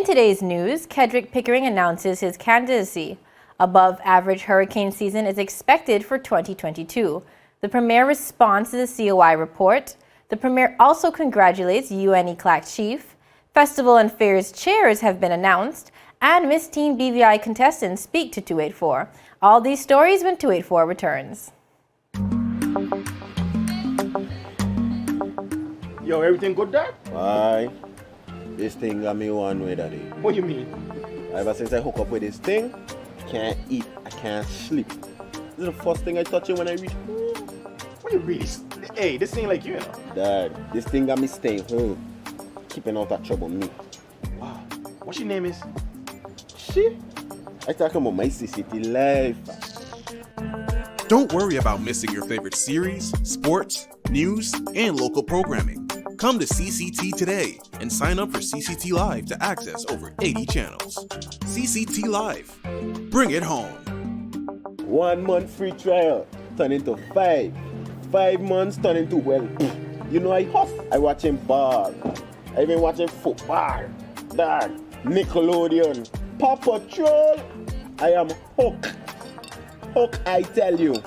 In today's news, KEDRICK Pickering announces his candidacy. Above average hurricane season is expected for 2022. The Premier responds to the COI report. The Premier also congratulates UN ECLAC chief. Festival and fairs chairs have been announced. And Miss Teen BVI contestants speak to 284. All these stories when 284 returns. Yo, everything good, Dad? Aye. This thing got me one way, Daddy. What you mean? Ever since I hook up with this thing, I can't eat, I can't sleep. This is the first thing I touch it when I reach home. What you really? Hey, this ain't like you, you know. Dad, this thing got me staying home, keeping out of trouble me. Wow. What your name is? Shit. I talking about my CCT life. Don't worry about missing your favorite series, sports, news, and local programming. Come to CCT today and sign up for CCT Live to access over 80 channels. CCT Live. Bring it home. 1 month free trial turn into 5. 5 months turn into, well, you know I huff. I watching ball. I been watching football. Dad, Nickelodeon, Paw Patrol. I am hooked. Hook, I tell you.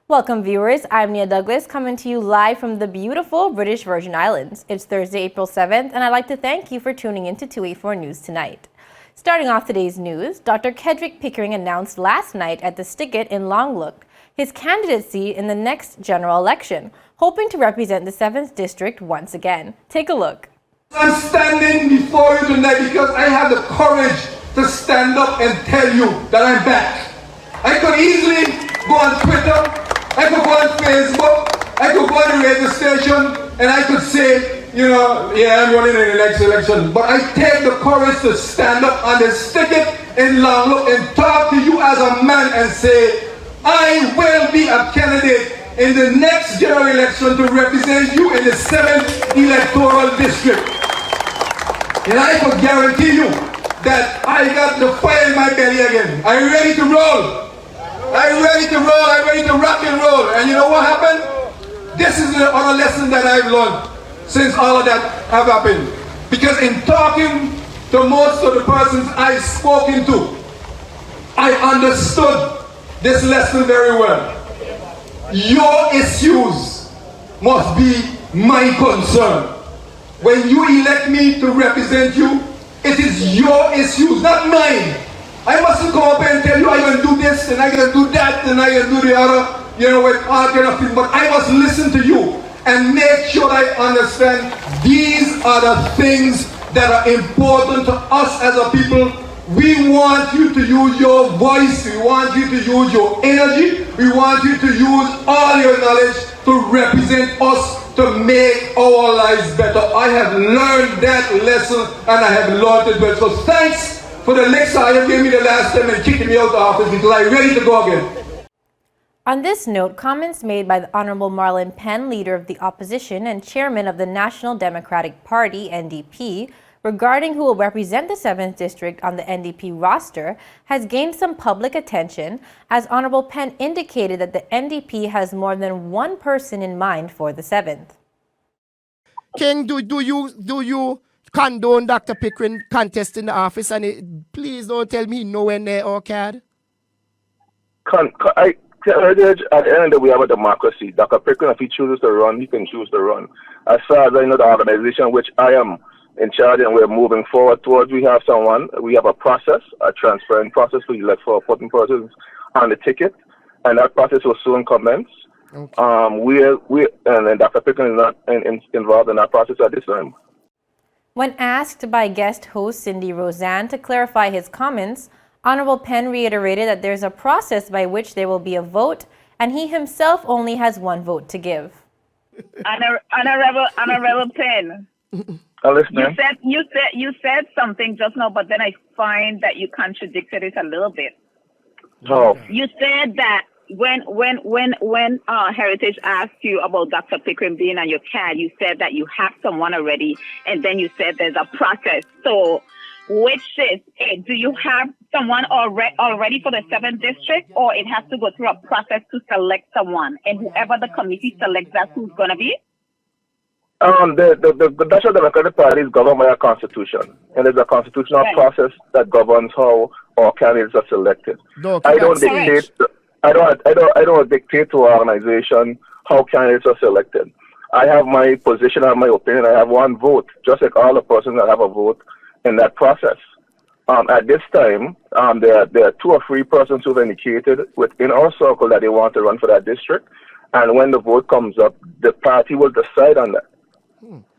Welcome viewers, I'm Nia Douglas coming to you live from the beautiful British Virgin Islands. It's Thursday, April 7th, and I'd like to thank you for tuning in to 284 News tonight. Starting off today's news, Dr. KEDRICK Pickering announced last night at the Stickett in Longlook his candidacy in the next general election, hoping to represent the 7th District once again. Take a look. I'm standing before you tonight because I have the courage to stand up and tell you that I'm back. I could easily go on Twitter, I could go on Facebook, I could go on the radio station, and I could say, you know, yeah, I'm running in the next election. But I take the courage to stand up on the Stickett in Longlook and talk to you as a man and say, I will be a candidate in the next general election to represent you in the 7th electoral district. And I could guarantee you that I got the fire in my belly again. I'm ready to roll. I'm ready to roll. I'm ready to rock and roll. And you know what happened? This is the other lesson that I've learned since all of that have happened. Because in talking to most of the persons I've spoken to, I understood this lesson very well. Your issues must be my concern. When you elect me to represent you, it is your issues, not mine. I mustn't come up and tell you I'm going to do this and I'm going to do that and I'm going to do the other, you know, with all kind of things. But I must listen to you and make sure I understand these are the things that are important to us as a people. We want you to use your voice. We want you to use your energy. We want you to use all your knowledge to represent us, to make our lives better. I have learned that lesson and I have learned it well. So thanks for the lecture you gave me the last time and kicking me out of the office because I'm ready to go again. On this note, comments made by the Honorable Marlon Penn, leader of the opposition and chairman of the National Democratic Party, NDP, regarding who will represent the 7th District on the NDP roster has gained some public attention, as Honorable Penn indicated that the NDP has more than one person in mind for the 7th. King, do you condone Dr. Pickering contest in the office? And please don't tell me nowhere near or CAD. At the end of the day, we have a democracy. Dr. Pickering, if he chooses to run, he can choose to run. As far as I know, the organization which I am in charge and we're moving forward towards, we have a process, a transparent process to elect for putting persons on the ticket, and that process will soon commence. Okay. And Dr. Pickering is not involved in that process at this time. When asked by guest host Cindy Roseanne to clarify his comments, Honorable Penn reiterated that there's a process by which there will be a vote, and he himself only has one vote to give. Honorable Penn. You said something just now, but then I find that you contradicted it a little bit. Oh. You said that when Heritage asked you about Dr. Pickering being on your CAD, you said that you have someone already, and then you said there's a process. So, which is it? Do you have someone already for the 7th District, or it has to go through a process to select someone, and whoever the committee selects, that's who's going to be? The National Democratic Party is governed by a constitution, and there's a constitutional process that governs how our candidates are selected. No, I don't dictate. I don't dictate to our organization how candidates are selected. I have my position, I have my opinion. I have one vote, just like all the persons that have a vote in that process. At this time, there are 2 or 3 persons who've indicated within our circle that they want to run for that district, and when the vote comes up, the party will decide on that.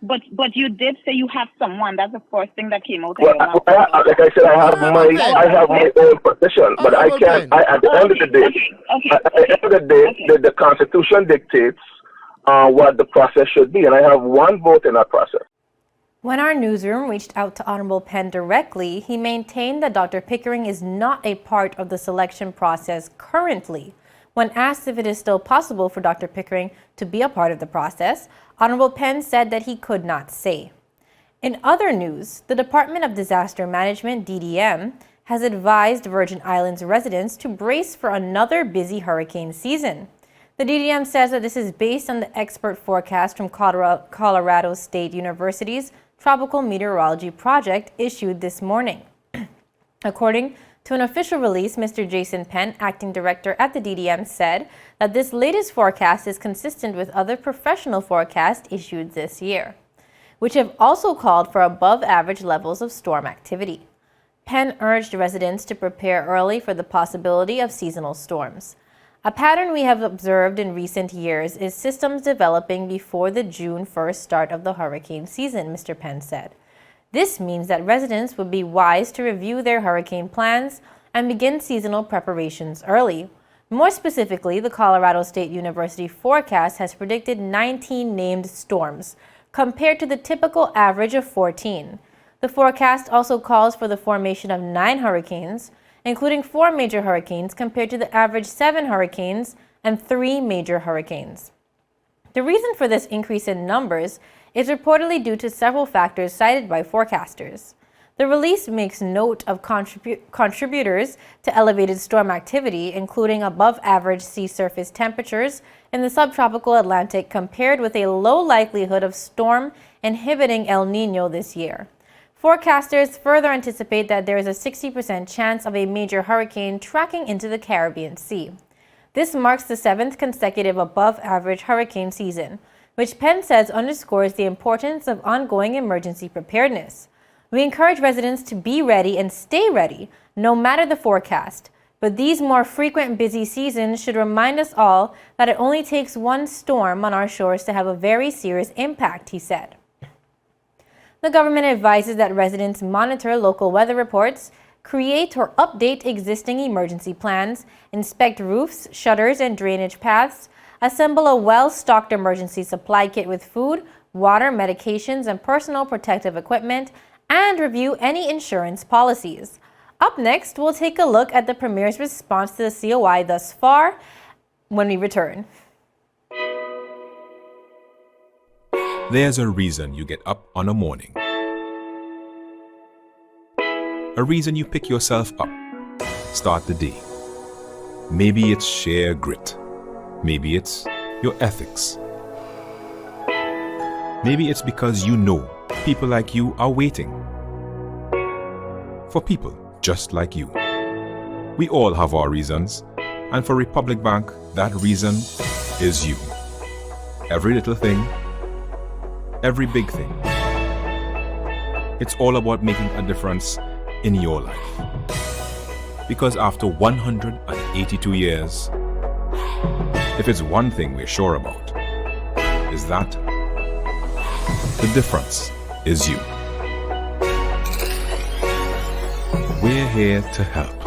But you did say you have someone. That's the first thing that came out. Well, like I said, I have my own position, but I can't. At the end of the day, the Constitution dictates what the process should be, and I have one vote in that process. When our newsroom reached out to Honorable Penn directly, he maintained that Dr. Pickering is not a part of the selection process currently. When asked if it is still possible for Dr. Pickering to be a part of the process, Honorable Penn said that he could not say. In other news, the Department of Disaster Management, DDM, has advised Virgin Islands residents to brace for another busy hurricane season. The DDM says that this is based on the expert forecast from Colorado State University's Tropical Meteorology Project issued this morning. According to an official release, Mr. Jason Penn, acting director at the DDM, said that this latest forecast is consistent with other professional forecasts issued this year, which have also called for above-average levels of storm activity. Penn urged residents to prepare early for the possibility of seasonal storms. A pattern we have observed in recent years is systems developing before the June 1st start of the hurricane season, Mr. Penn said. This means that residents would be wise to review their hurricane plans and begin seasonal preparations early. More specifically, the Colorado State University forecast has predicted 19 named storms, compared to the typical average of 14. The forecast also calls for the formation of 9 hurricanes, including 4 major hurricanes compared to the average 7 hurricanes and 3 major hurricanes. The reason for this increase in numbers is reportedly due to several factors cited by forecasters. The release makes note of contributors to elevated storm activity, including above-average sea surface temperatures in the subtropical Atlantic compared with a low likelihood of storm inhibiting El Niño this year. Forecasters further anticipate that there is a 60% chance of a major hurricane tracking into the Caribbean Sea. This marks the 7th consecutive above-average hurricane season, which Penn says underscores the importance of ongoing emergency preparedness. We encourage residents to be ready and stay ready, no matter the forecast. But these more frequent busy seasons should remind us all that it only takes one storm on our shores to have a very serious impact, he said. The government advises that residents monitor local weather reports, create or update existing emergency plans, inspect roofs, shutters, and drainage paths, assemble a well-stocked emergency supply kit with food, water, medications, and personal protective equipment, and review any insurance policies. Up next, we'll take a look at the Premier's response to the COI thus far when we return. There's a reason you get up on a morning. A reason you pick yourself up, start the day. Maybe it's sheer grit. Maybe it's your ethics. Maybe it's because you know people like you are waiting. For people just like you. We all have our reasons, and for Republic Bank, that reason is you. Every little thing, every big thing. It's all about making a difference in your life. Because after 182 years, if it's one thing we're sure about, is that the difference is you. We're here to help.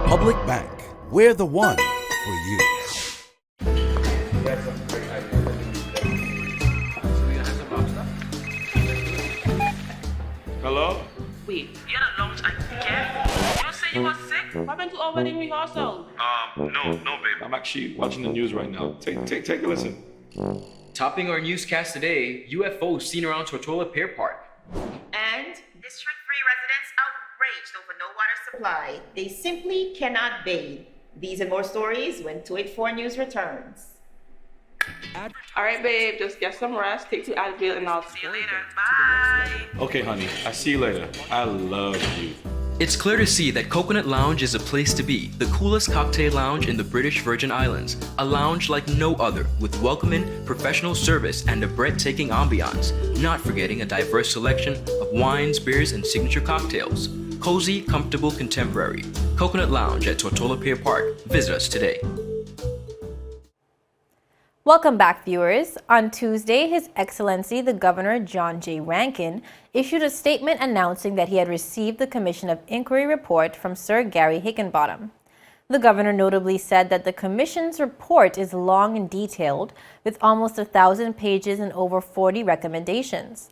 Republic Bank, we're the one for you. Hello? Wait, you're the lunch again? You don't say you were sick? What happened to over the rehearsal? No, babe. I'm actually watching the news right now. Take a listen. Topping our newscast today, UFOs seen around Tortola Pier Park. And District 3 residents outraged over no water supply. They simply cannot bathe. These and more stories when 284 News returns. All right, babe, just get some rest, take 2 Advil, and I'll see you later. Bye. Okay, honey. I see you later. I love you. It's clear to see that Coconut Lounge is a place to be, the coolest cocktail lounge in the British Virgin Islands. A lounge like no other, with welcoming, professional service and a breathtaking ambiance, not forgetting a diverse selection of wines, beers, and signature cocktails. Cozy, comfortable, contemporary. Coconut Lounge at Tortola Pier Park. Visit us today. Welcome back, viewers. On Tuesday, His Excellency the Governor John J. Rankin issued a statement announcing that he had received the Commission of Inquiry report from Sir Gary Higginbottom. The governor notably said that the Commission's report is long and detailed, with almost 1,000 pages and over 40 recommendations.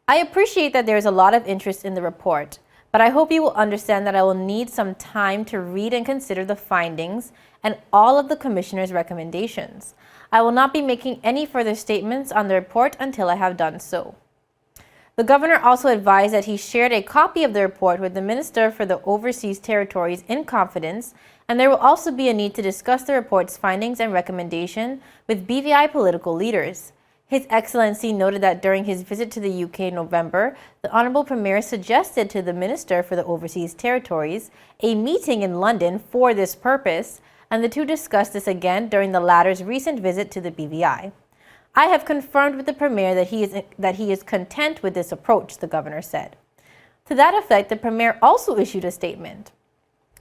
I appreciate that there is a lot of interest in the report, but I hope you will understand that I will need some time to read and consider the findings and all of the Commissioner's recommendations. I will not be making any further statements on the report until I have done so. The governor also advised that he shared a copy of the report with the Minister for the Overseas Territories in confidence, and there will also be a need to discuss the report's findings and recommendation with BVI political leaders. His Excellency noted that during his visit to the UK in November, the Honourable Premier suggested to the Minister for the Overseas Territories a meeting in London for this purpose, and the two discussed this again during the latter's recent visit to the BVI. I have confirmed with the Premier that he is content with this approach, the governor said. To that effect, the Premier also issued a statement.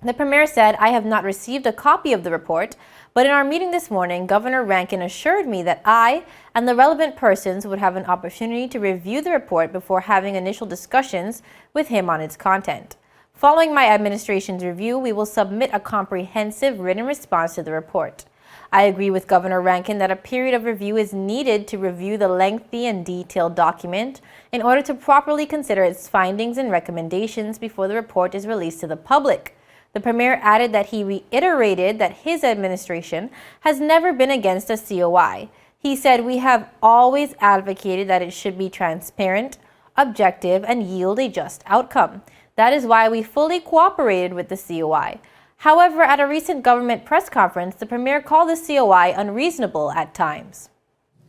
The Premier said, I have not received a copy of the report, but in our meeting this morning, Governor Rankin assured me that I and the relevant persons would have an opportunity to review the report before having initial discussions with him on its content. Following my administration's review, we will submit a comprehensive written response to the report. I agree with Governor Rankin that a period of review is needed to review the lengthy and detailed document in order to properly consider its findings and recommendations before the report is released to the public. The Premier added that he reiterated that his administration has never been against a COI. He said, we have always advocated that it should be transparent, objective, and yield a just outcome. That is why we fully cooperated with the COI. However, at a recent government press conference, the Premier called the COI unreasonable at times.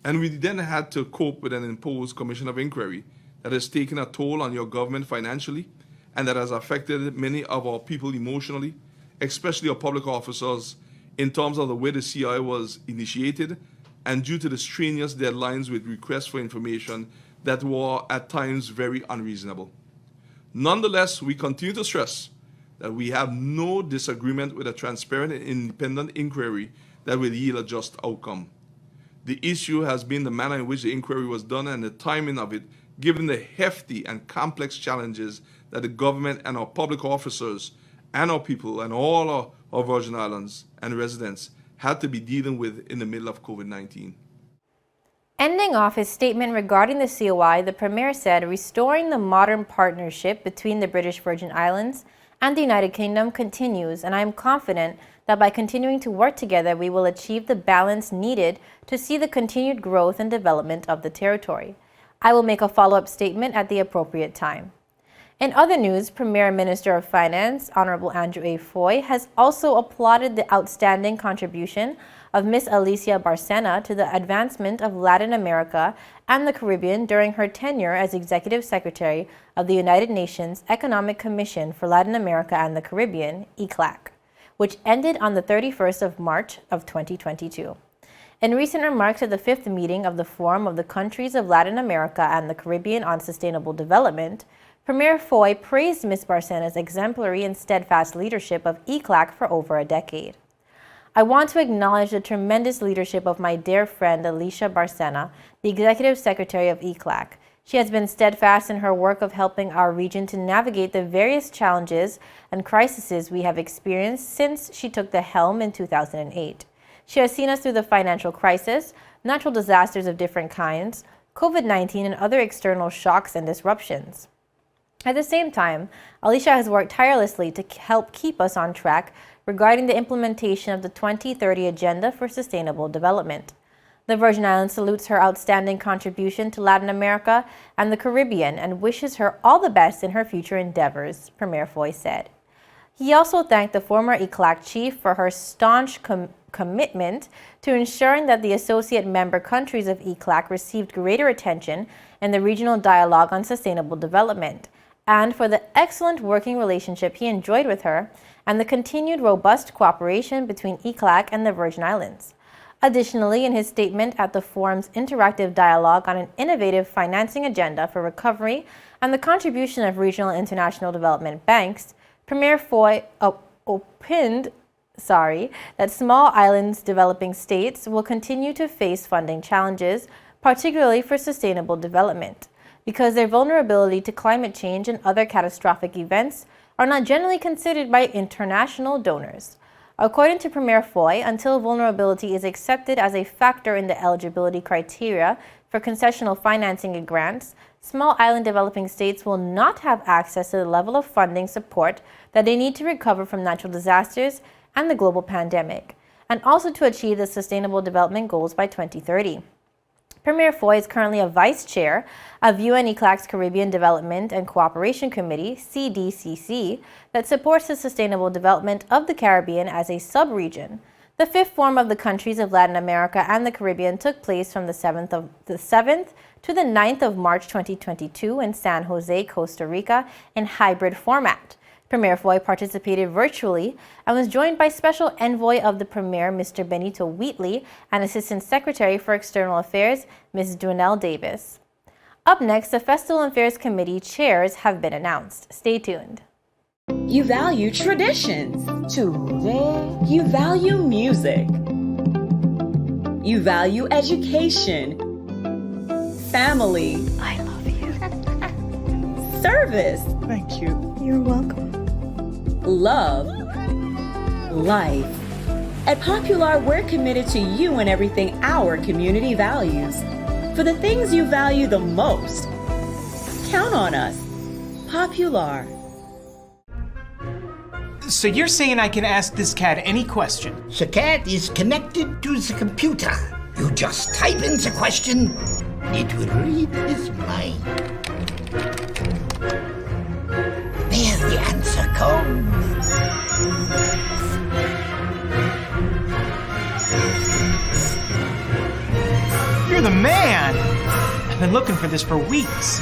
And we then had to cope with an imposed Commission of Inquiry that has taken a toll on your government financially and that has affected many of our people emotionally, especially our public officers, in terms of the way the COI was initiated and due to the strenuous deadlines with requests for information that were at times very unreasonable. Nonetheless, we continue to stress that we have no disagreement with a transparent and independent inquiry that will yield a just outcome. The issue has been the manner in which the inquiry was done and the timing of it, given the hefty and complex challenges that the government and our public officers and our people and all our Virgin Islands and residents had to be dealing with in the middle of COVID-19. Ending off his statement regarding the COI, the Premier said, restoring the modern partnership between the British Virgin Islands and the United Kingdom continues, and I am confident that by continuing to work together, we will achieve the balance needed to see the continued growth and development of the territory. I will make a follow-up statement at the appropriate time. In other news, Premier Minister of Finance, Honorable Andrew A. Foy, has also applauded the outstanding contribution of Ms. Alicia Barcena to the advancement of Latin America and the Caribbean during her tenure as Executive Secretary of the United Nations Economic Commission for Latin America and the Caribbean, ECLAC, which ended on the 31st of March of 2022. In recent remarks at the 5th meeting of the Forum of the Countries of Latin America and the Caribbean on Sustainable Development, Premier Foy praised Ms. Barcena's exemplary and steadfast leadership of ECLAC for over a decade. I want to acknowledge the tremendous leadership of my dear friend Alicia Barcena, the Executive Secretary of ECLAC. She has been steadfast in her work of helping our region to navigate the various challenges and crises we have experienced since she took the helm in 2008. She has seen us through the financial crisis, natural disasters of different kinds, COVID-19, and other external shocks and disruptions. At the same time, Alicia has worked tirelessly to help keep us on track regarding the implementation of the 2030 Agenda for Sustainable Development. The Virgin Islands salutes her outstanding contribution to Latin America and the Caribbean and wishes her all the best in her future endeavors, Premier Foy said. He also thanked the former ECLAC chief for her staunch commitment to ensuring that the associate member countries of ECLAC received greater attention in the regional dialogue on sustainable development, and for the excellent working relationship he enjoyed with her and the continued robust cooperation between ECLAC and the Virgin Islands. Additionally, in his statement at the forum's interactive dialogue on an innovative financing agenda for recovery and the contribution of regional and international development banks, Premier Foy opined that small islands developing states will continue to face funding challenges, particularly for sustainable development, because their vulnerability to climate change and other catastrophic events are not generally considered by international donors. According to Premier Foy, until vulnerability is accepted as a factor in the eligibility criteria for concessional financing and grants, small island developing states will not have access to the level of funding support that they need to recover from natural disasters and the global pandemic, and also to achieve the Sustainable Development Goals by 2030. Premier Foy is currently a vice chair of UN ECLAC's Caribbean Development and Cooperation Committee, CDCC, that supports the sustainable development of the Caribbean as a sub-region. The fifth Forum of the countries of Latin America and the Caribbean took place from the 7th to the 9th of March 2022 in San Jose, Costa Rica, in hybrid format. Premier Foy participated virtually and was joined by Special Envoy of the Premier, Mr. Benito Wheatley, and Assistant Secretary for External Affairs, Ms. Dwynell Davis. Up next, the Festival Affairs Committee chairs have been announced. Stay tuned. You value traditions. Today, you value music. You value education. Family. I love you. Service. Thank you. You're welcome. Love. Life. At Popular, we're committed to you and everything our community values. For the things you value the most, count on us. Popular. So you're saying I can ask this cat any question? The cat is connected to the computer. You just type in the question, it will read his mind. There the answer comes. You're the man! I've been looking for this for weeks.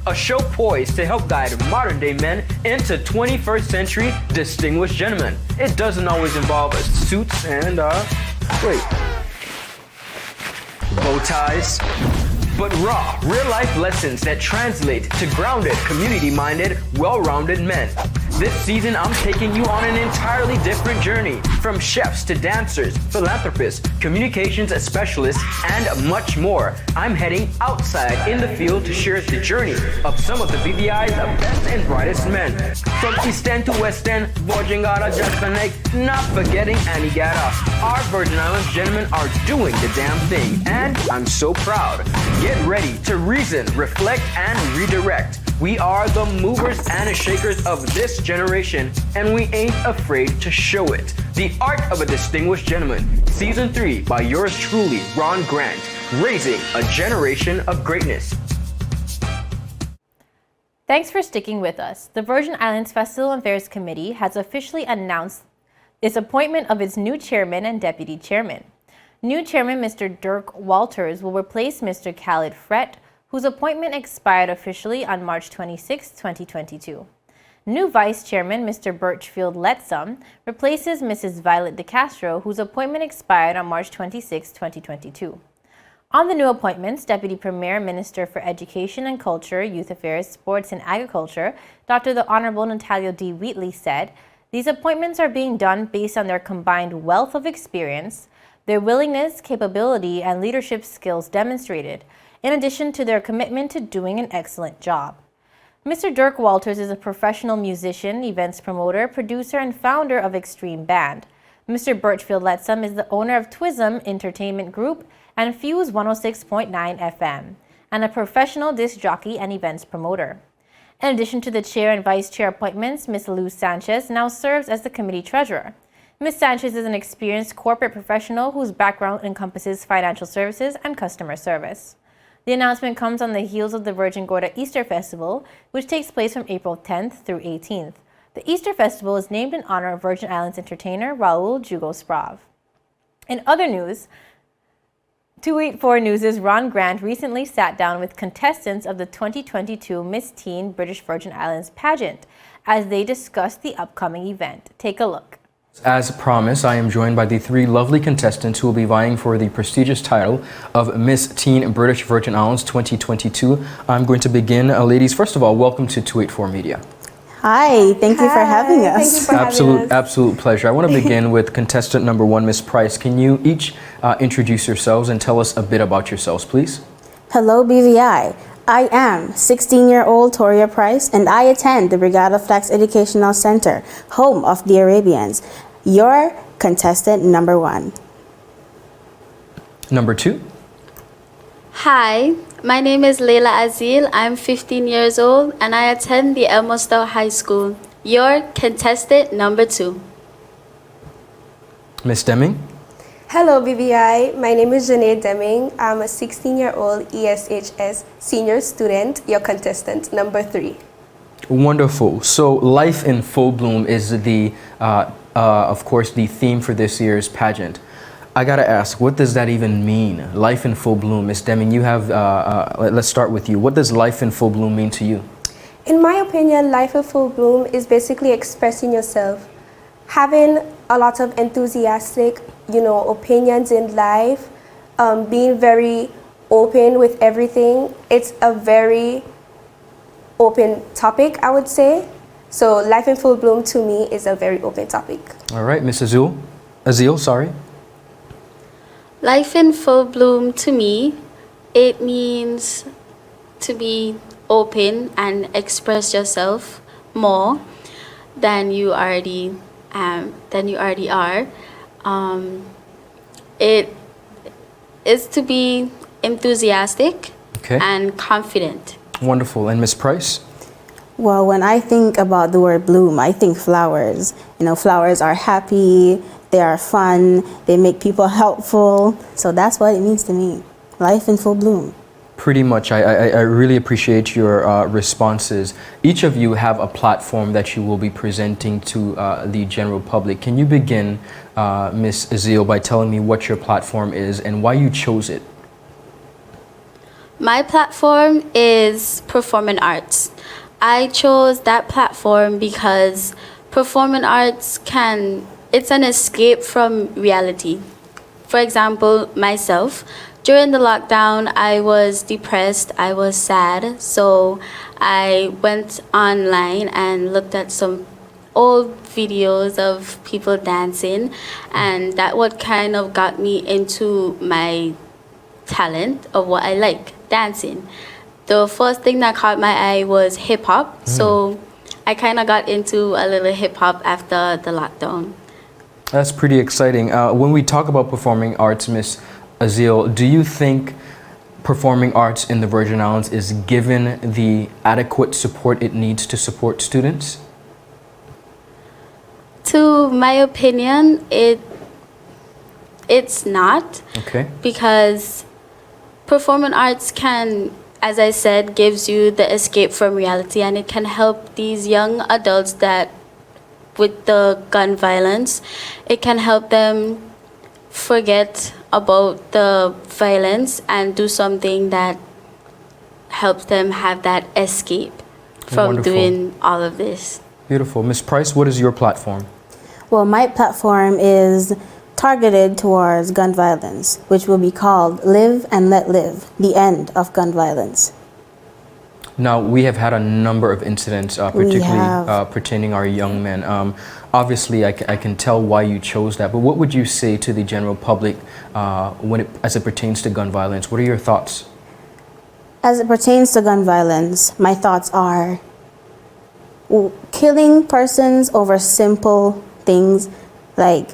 A show poised to help guide modern-day men into 21st century distinguished gentlemen. It doesn't always involve suits and, bow ties, but raw, real-life lessons that translate to grounded, community-minded, well-rounded men. This season, I'm taking you on an entirely different journey, from chefs to dancers, philanthropists, communications specialists, and much more. I'm heading outside in the field to share the journey of some of the BVI's best and brightest men. From East End to West End, Bojangada, Jaspanek, not forgetting Anigata. Our Virgin Islands gentlemen are doing the damn thing, and I'm so proud. Get ready to reason, reflect, and redirect. We are the movers and shakers of this generation, and we ain't afraid to show it. The Art of a Distinguished Gentleman, Season 3 by yours truly, Ron Grant, raising a generation of greatness. Thanks for sticking with us. The Virgin Islands Festival Affairs Committee has officially announced its appointment of its new chairman and deputy chairman. New chairman Mr. Dirk Walters will replace Mr. Khalid Fret, whose appointment expired officially on March 26, 2022. New Vice Chairman Mr. Birchfield Letsum replaces Mrs. Violet DeCastro, whose appointment expired on March 26, 2022. On the new appointments, Deputy Premier Minister for Education and Culture, Youth Affairs, Sports and Agriculture, Dr. the Honorable Natalio D. Wheatley said, "These appointments are being done based on their combined wealth of experience, their willingness, capability, and leadership skills demonstrated, in addition to their commitment to doing an excellent job." Mr. Dirk Walters is a professional musician, events promoter, producer, and founder of Extreme Band. Mr. Birchfield Letsum is the owner of Twism Entertainment Group and Fuse 106.9 FM, and a professional disc jockey and events promoter. In addition to the chair and vice chair appointments, Ms. Luz Sanchez now serves as the committee treasurer. Ms. Sanchez is an experienced corporate professional whose background encompasses financial services and customer service. The announcement comes on the heels of the Virgin Gorda Easter Festival, which takes place from April 10th through 18th. The Easter Festival is named in honor of Virgin Islands entertainer Raul Jugo-Sprav. In other news, 284 News' Ron Grant recently sat down with contestants of the 2022 Miss Teen British Virgin Islands pageant as they discussed the upcoming event. Take a look. As promised, I am joined by the three lovely contestants who will be vying for the prestigious title of Miss Teen British Virgin Islands 2022. I'm going to begin. Ladies, first of all, welcome to 284 Media. Hi, thank you for having us. Absolute pleasure. I want to begin with contestant number one, Miss Price. Can you each introduce yourselves and tell us a bit about yourselves, please? Hello, BVI. I am 16-year-old Toria Price, and I attend the Brigada Flax Educational Center, home of the Arabians. Your contestant number one. Number two. Hi, my name is Leila Azil. I'm 15 years old and I attend the El Mostel High School. Your contestant number two. Miss Deming. Hello BBI, my name is Janae Deming. I'm a 16-year-old ESHS senior student, your contestant number three. Wonderful. So life in full bloom is the, of course, the theme for this year's pageant. I gotta ask, what does that even mean? Life in full bloom. Miss Deming, you have, let's start with you. What does life in full bloom mean to you? In my opinion, life in full bloom is basically expressing yourself, having a lot of enthusiastic, opinions in life, being very open with everything. It's a very open topic, I would say. So life in full bloom to me is a very open topic. All right, Miss Azil, sorry. Life in full bloom to me, it means to be open and express yourself more than you already are. It is to be enthusiastic and confident. Wonderful. And Miss Price? Well, when I think about the word bloom, I think flowers. Flowers are happy, they are fun, they make people helpful. So that's what it means to me. Life in full bloom. Pretty much. I really appreciate your responses. Each of you have a platform that you will be presenting to the general public. Can you begin, Miss Azil, by telling me what your platform is and why you chose it? My platform is performing arts. I chose that platform because performing arts it's an escape from reality. For example, myself, during the lockdown, I was depressed, I was sad, so I went online and looked at some old videos of people dancing, and that what kind of got me into my talent of what I like, dancing. The first thing that caught my eye was hip-hop, so I kind of got into a little hip-hop after the lockdown. That's pretty exciting. When we talk about performing arts, Miss Azil, do you think performing arts in the Virgin Islands is given the adequate support it needs to support students? To my opinion, it's not. Okay. Because performing arts can, as I said, gives you the escape from reality, and it can help these young adults that with the gun violence, it can help them forget about the violence and do something that helps them have that escape from doing all of this. Beautiful. Ms. Price, what is your platform? Well, my platform is targeted towards gun violence, which will be called Live and Let Live, the end of gun violence. Now, we have had a number of incidents, particularly pertaining our young men. Obviously, I can tell why you chose that, but what would you say to the general public as it pertains to gun violence? What are your thoughts? As it pertains to gun violence, my thoughts are killing persons over simple things like,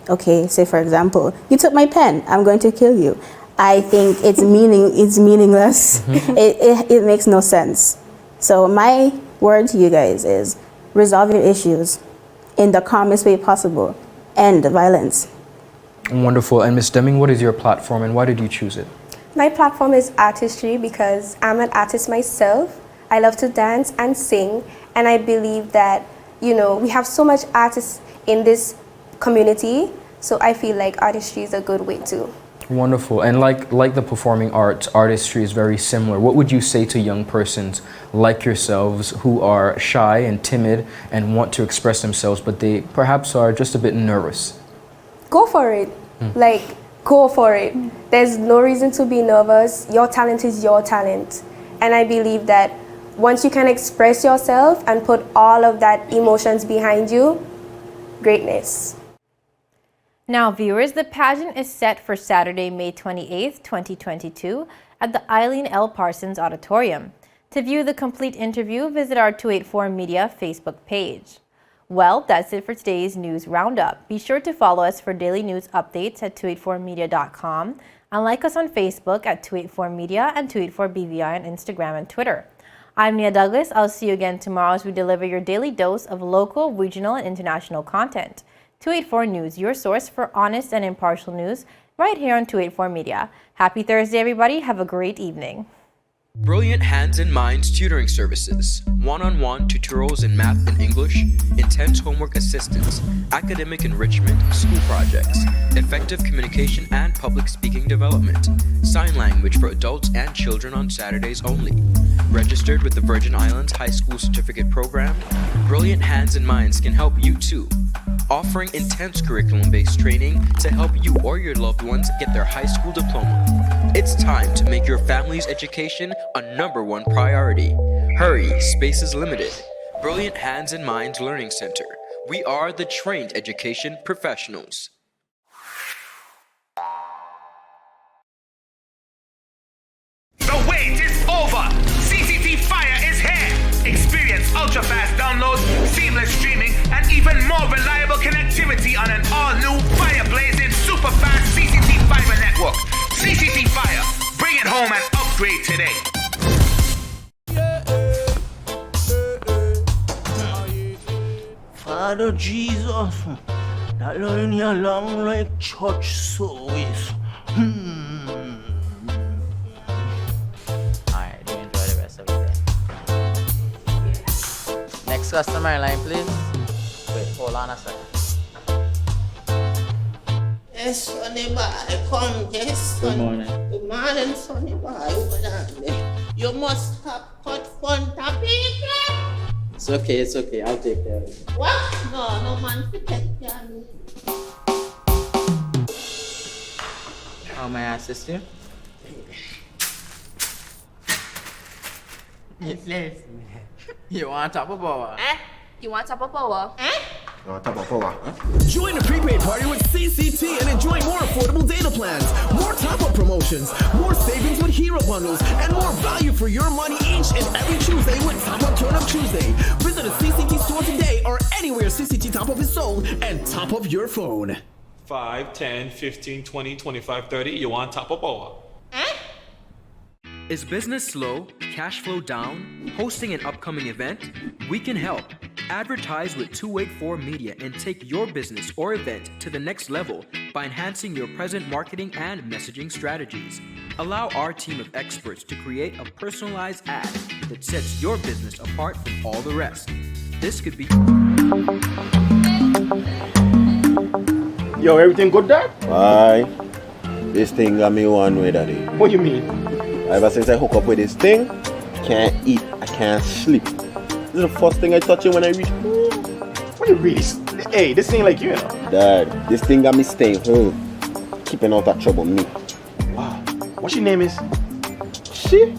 okay, say for example, you took my pen, I'm going to kill you. I think it's meaningless. It makes no sense. So my word to you guys is resolve your issues in the calmest way possible. End violence. Wonderful. And Ms. Deming, what is your platform and why did you choose it? My platform is artistry because I'm an artist myself. I love to dance and sing, and I believe that we have so much artists in this community, so I feel like artistry is a good way too. Wonderful. And like the performing arts, artistry is very similar. What would you say to young persons like yourselves who are shy and timid and want to express themselves, but they perhaps are just a bit nervous? Go for it. Go for it. There's no reason to be nervous. Your talent is your talent. And I believe that once you can express yourself and put all of that emotions behind you, greatness. Now, viewers, the pageant is set for Saturday, May 28th, 2022 at the Eileen L. Parsons Auditorium. To view the complete interview, visit our 284 Media Facebook page. Well, that's it for today's news roundup. Be sure to follow us for daily news updates at 284media.com and like us on Facebook at 284media and 284BVI on Instagram and Twitter. I'm Nia Douglas. I'll see you again tomorrow as we deliver your daily dose of local, regional, and international content. 284 News, your source for honest and impartial news, right here on 284 Media. Happy Thursday, everybody. Have a great evening. Brilliant Hands and Minds tutoring services, one-on-one tutorials in math and English, intense homework assistance, academic enrichment, school projects, effective communication and public speaking development, sign language for adults and children on Saturdays only. Registered with the Virgin Islands High School Certificate Program, Brilliant Hands and Minds can help you too. Offering intense curriculum-based training to help you or your loved ones get their high school diploma. It's time to make your family's education a #1 priority. Hurry, space is limited. Brilliant Hands and Minds Learning Center. We are the trained education professionals. The wait is over. CCT Fire is here. Experience ultra-fast downloads, seamless streaming, and even more reliable connectivity on an all-new fire-blazing super-fast CCT Fiber network. CCT Fire. Bring it home and upgrade today. Father Jesus, that line here long like church service. Alright, do enjoy the rest of the day. Next customer line, please. Wait, hold on a second. Yes, Sonny boy, come, yes, Sonny. Good morning. Good morning, Sonny boy. Over there. You must have cut fun topic. It's okay, I'll take care of it. What? No man to take care of me. How may I assist you? Yes. You want top of power? You want top of power? Join the prepaid party with CCT and enjoy more affordable data plans, more top-up promotions, more savings with hero bundles, and more value for your money each and every Tuesday with Top Up Turn Up Tuesday. Visit a CCT store today or anywhere CCT Top Up is sold and top up your phone. 5, 10, 15, 20, 25, 30. You want top of power? Is business slow? Cash flow down? Hosting an upcoming event? We can help. Advertise with 284 Media and take your business or event to the next level by enhancing your present marketing and messaging strategies. Allow our team of experts to create a personalized ad that sets your business apart from all the rest. This could be... Yo, everything good there? Aye. This thing got me one way, daddy. What do you mean? Ever since I hook up with this thing, can't eat, I can't sleep. This is the first thing I touch it when I reach home. What do you really? Hey, this thing like you know. Dad, this thing got me staying home, keeping out of trouble me. Wow. What your name is? She?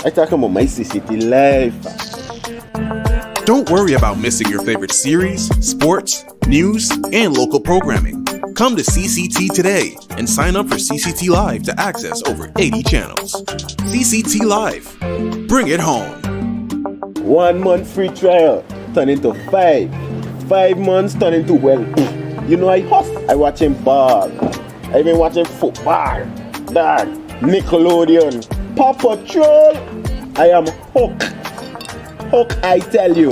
I talking about my CCT life. Don't worry about missing your favorite series, sports, news, and local programming. Come to CCT today and sign up for CCT Live to access over 80 channels. CCT Live. Bring it home. 1 month free trial turn into 5. 5 months turn into, well, you know I hustle. I watching ball. I been watching football. Dad, Nickelodeon, Paw Patrol. I am hooked. Hook, I tell you.